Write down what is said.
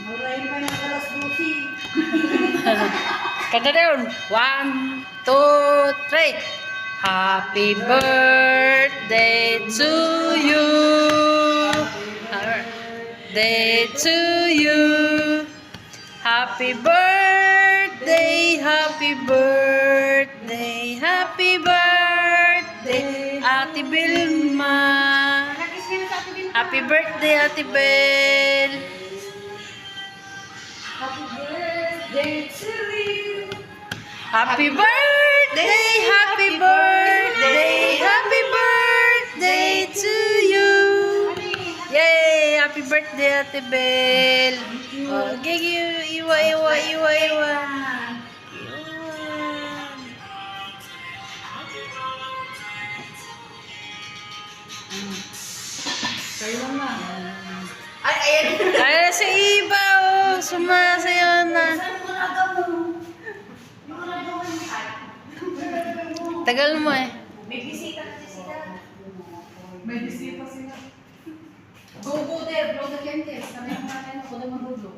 Murahin pa ng alas 12. Kanta doon. 1, 2, 3. Happy birthday to you. Day to you. Happy birthday, happy birthday, happy birthday, Ate Vilma. Happy birthday, Ate Bel. Happy birthday to you. Happy birthday, happy birthday, happy birthday to you. Yay! Happy birthday, Ate Bel. Oh, gigi, iwa. Kayo naman. Ay, ayan. Ay, si Iba, oh. Sumasayaw na. Saan mo nagawa mo? Yung nagawa mo. Tagal mo eh. May bisita kasi sila. May bisita sila. Go there, blow the candles. Kami ang natin ako na magulo.